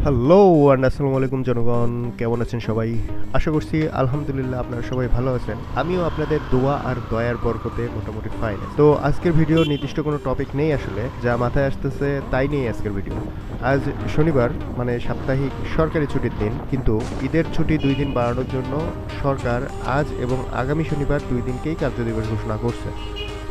Hello and আসসালামু আলাইকুম জনগণ, কেমন আছেন সবাই? আশা করছি আলহামদুলিল্লাহ আপনারা সবাই ভালো আছেন। আমিও আপনাদের দোয়া আর দয়ার বরকতে মোটামুটি ফাইন। তো আজকের ভিডিও নির্দিষ্ট কোনো টপিক নেই, আসলে যা মাথায় আসতেছে তাই নিয়ে আজকের ভিডিও। আজ শনিবার, মানে সাপ্তাহিক সরকারি ছুটির দিন, কিন্তু ঈদের ছুটি 2 দিন বাড়ানোর জন্য সরকার আজ এবং আগামী শনিবার 2 দিনকেই কার্যদিবস ঘোষণা করছে,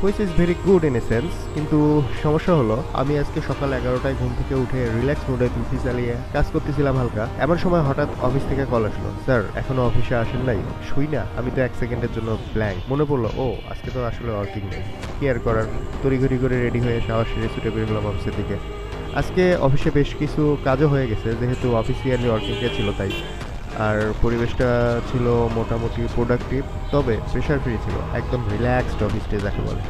which is very good in a sense. কিন্তু সমস্যা হলো, আমি আজকে সকাল 11টায় ঘুম থেকে উঠে রিল্যাক্স মোডে পিসি চালিয়ে কাজ করতেছিলাম হালকা। এমন সময় হঠাৎ অফিস থেকে কল আসলো, স্যার এখনো অফিসে আসেন নাই। শুই না, আমি তো 1 সেকেন্ডের জন্য ব্ল্যাঙ্ক। মনে পড়লো, ও আজকে তো আসলে ওয়ার্কিং নেই। কি আর করার, তড়িঘড়ি করে রেডি হয়ে শাওয়ার সেরে ছুটে বের হলাম অফিসের দিকে। আজকে অফিসে বেশ কিছু কাজও হয়ে গেছে, যেহেতু অফিসিয়ালি ওয়ার্কিং ডে ছিল তাই। আর পরিবেশটা ছিল মোটামুটি প্রোডাক্টিভ, তবে প্রেশার ফ্রি ছিল, একদম রিল্যাক্সড অফিস ডে যাকে বলে।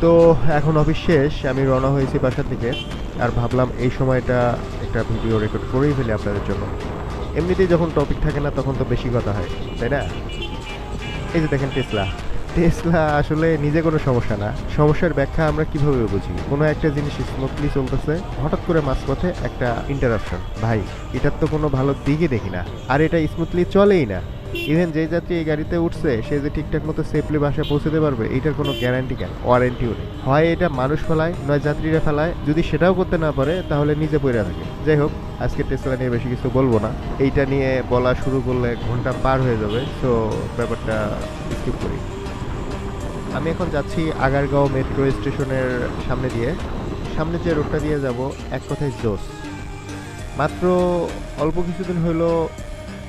তো এখন অফিস শেষ, আমি রওনা হয়েছি বাসার দিকে। আর ভাবলাম এই সময়টা একটা ভিডিও রেকর্ড করেই ফেলি আপনাদের জন্য। এমনিতেই যখন টপিক থাকে না তখন তো বেশি কথা হয়, তাই না? এই যে দেখেন টেসলা। টেসলা আসলে নিজে কোনো সমস্যা না, সমস্যার ব্যাখ্যা আমরা কিভাবে বুঝি? কোনো একটা জিনিস স্মুথলি চলতেছে, হঠাৎ করে মাঝপথে একটা ইন্টারাপশন, ভাই এটার তো কোনো ভালো দিকই দেখি না। আর এটা স্মুথলি চলেই না। ইভেন যে যাত্রী এই গাড়িতে উঠছে সে যে ঠিকঠাক মতো সেফলি বাসায় পৌঁছতে পারবে এইটার কোনো গ্যারান্টি কেন, ওয়ারেন্টিও নেই। হয় এটা মানুষ ফেলায়, নয় যাত্রীরা ফেলায়। যদি সেটাও করতে না পারে তাহলে নিজে পড়ে থাকে। যাই হোক, আজকে টেসলা নিয়ে বেশি কিছু বলবো না, এইটা নিয়ে বলা শুরু করলে ঘন্টা পার হয়ে যাবে, তো ব্যাপারটা স্কিপ করি। আমি এখন যাচ্ছি আগারগাঁও মেট্রো স্টেশনের সামনে দিয়ে। সামনে যে রোডটা দিয়ে যাব, এক কথায় জোস। মাত্র অল্প কিছুদিন হলো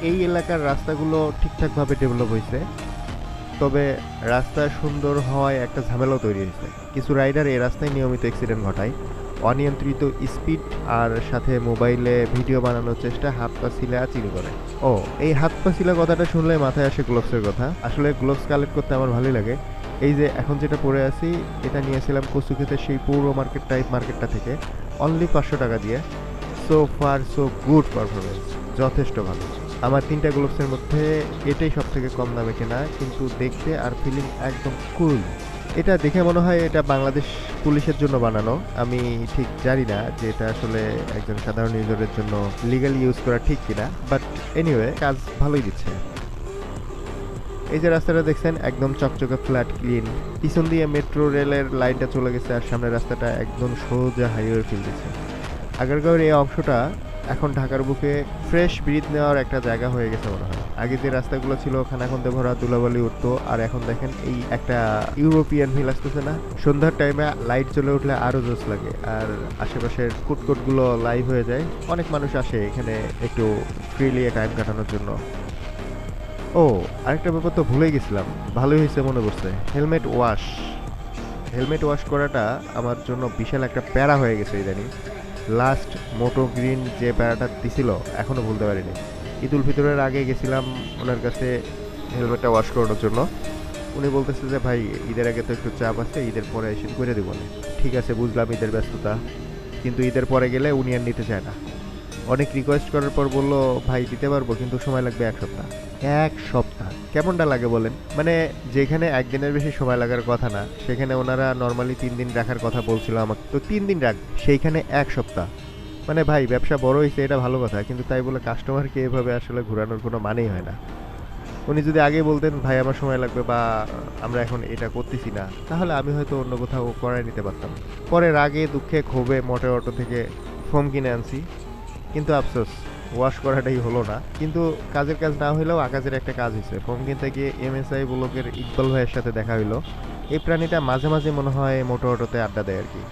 এই এলাকার রাস্তাগুলো ঠিকঠাকভাবে ডেভেলপ হয়েছে, তবে রাস্তা সুন্দর হওয়ায় একটা ঝামেলাও তৈরি হয়েছে। কিছু রাইডার এই রাস্তায় নিয়মিত অ্যাক্সিডেন্ট ঘটায়, অনিয়ন্ত্রিত স্পিড আর সাথে মোবাইলে ভিডিও বানানোর চেষ্টা, হাত পা ছিলা চিনি করে। ও, এই হাত পা ছিলা কথাটা শুনলে মাথায় আসে গ্লোভসের কথা। আসলে গ্লোভস কালেক্ট করতে আমার ভালোই লাগে। এই যে এখন যেটা পরে আছি, এটা নিয়েছিলাম কচুক্ষেতের সেই পৌর মার্কেট টাইপ মার্কেটটা থেকে, অনলি 500 টাকা দিয়ে। So far so good performance, যথেষ্ট ভালো। আমার 3টা গ্লোভসের মধ্যে এটাই সব থেকে কম দামে কেনা, কিন্তু দেখতে আর ফিলিং একদম কুল। এটা দেখে মনে হয় এটা বাংলাদেশ পুলিশের জন্য বানানো। আমি ঠিক জানি না যে এটা আসলে একজন সাধারণ ইউজারের জন্য লিগালি ইউজ করা ঠিক কিনা, বাট এনিওয়ে কাজ ভালোই দিচ্ছে। এই যে রাস্তাটা দেখছেন, একদম চকচকে ফ্ল্যাট ক্লিন। পিছন দিয়ে মেট্রো রেলের লাইনটা চলে গেছে, আর সামনের রাস্তাটা একদম সোজা হাইওয়ে ফিল দিচ্ছে। আগারগাঁওয়ের এই অংশটা এখন ঢাকার বুকে ফ্রেশ ব্রিথ নেওয়ার একটা জায়গা হয়ে গেছে মনে হয়। আগে যে রাস্তাগুলো ছিল খানাখন্দে ভরা, ধুলাবালি উঠতো, আর এখন দেখেন এই একটা ইউরোপিয়ান ফিল আসতেছে না? সন্ধ্যার টাইমে লাইট জ্বলে উঠলে আরো জোশ লাগে, আর আশেপাশের ফুডকোর্টগুলো লাইভ হয়ে যায়। অনেক মানুষ আসে এখানে একটু ফ্রিলি টাইম কাটানোর জন্য। ও, আরেকটা ব্যাপার তো ভুলেই গেছিলাম, ভালোই হয়েছে মনে পড়ছে, হেলমেট ওয়াশ। হেলমেট ওয়াশ করাটা আমার জন্য বিশাল একটা প্যারা হয়ে গেছে ইদানিং। লাস্ট মোটো গ্রিন যে প্যারাটা দিছিল এখনও ভুলতে পারিনি। ঈদ উল ফিতরের আগে গেছিলাম ওনার কাছে হেলমেটটা ওয়াশ করানোর জন্য। উনি বলতেছে যে ভাই ঈদের আগে তো একটু চাপ আছে, ঈদের পরে এসে করে দেবো না। ঠিক আছে, বুঝলাম ঈদের ব্যস্ততা, কিন্তু ঈদের পরে গেলে উনি আর নিতে চায় না। অনেক রিকোয়েস্ট করার পর বললো ভাই দিতে পারবো, কিন্তু সময় লাগবে 1 সপ্তাহ। 1 সপ্তাহ কেমনটা লাগে বলেন? মানে যেখানে একদিনের বেশি সময় লাগার কথা না, সেখানে ওনারা নর্মালি 3 দিন রাখার কথা বলছিল আমাকে, তো 3 দিন রাখ, সেইখানে 1 সপ্তাহ। মানে ভাই ব্যবসা বড় হয়েছে এটা ভালো কথা, কিন্তু তাই বলে কাস্টমারকে এভাবে আসলে ঘোরানোর কোনো মানেই হয় না। উনি যদি আগে বলতেন ভাই আমার সময় লাগবে, বা আমরা এখন এটা করতেছি না, তাহলে আমি হয়তো অন্য কোথাও করাই নিতে পারতাম। পরে রাগে দুঃখে ক্ষোভে মোটে অটো থেকে ফোম কিনে আনছি, কিন্তু আফসোস ওয়াশ করাটাই হলো না। কিন্তু কাজের কাজ না হলেও আকাজের একটা কাজ হয়েছে। ফোন কিনতে গিয়ে এমএসআই ব্লকের ইকবাল ভাইয়ের সাথে দেখা হইলো। এই প্রাণীটা মাঝে মাঝে মনে হয় মোটো অটোতে আড্ডা দেয় আর কি।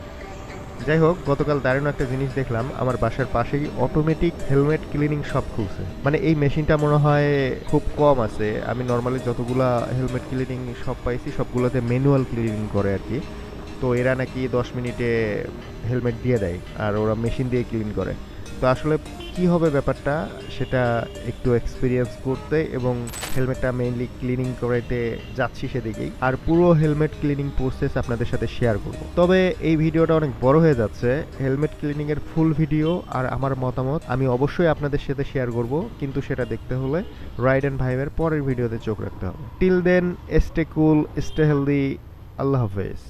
যাই হোক, গতকাল দারুণ একটা জিনিস দেখলাম, আমার বাসার পাশেই অটোমেটিক হেলমেট ক্লিনিং শপ খুলছে। মানে এই মেশিনটা মনে হয় খুব কম আছে, আমি নর্মালি যতগুলা হেলমেট ক্লিনিং শপ পাইছি সবগুলোতে ম্যানুয়াল ক্লিনিং করে আর কি। তো এরা নাকি 10 মিনিটে হেলমেট দিয়ে দেয়, আর ওরা মেশিন দিয়ে ক্লিন করে। তো আসলে কি হবে ব্যাপারটা, সেটা একটু এক্সপিরিয়েন্স করতে এবং হেলমেটটা মেইনলি ক্লিনিং করাইতে যাচ্ছি সেদিকেই, আর পুরো হেলমেট ক্লিনিং প্রসেস আপনাদের সাথে শেয়ার করব। তবে এই ভিডিওটা অনেক বড় হয়ে যাচ্ছে। হেলমেট ক্লিনিং এর ফুল ভিডিও আর আমার মতামত আমি অবশ্যই আপনাদের সাথে শেয়ার করব, কিন্তু সেটা দেখতে হলে রাইড অ্যান্ড ভাইবের পরের ভিডিওতে চোখ রাখতে হবে। Till then, stay cool, stay healthy, Allah হাফেজ।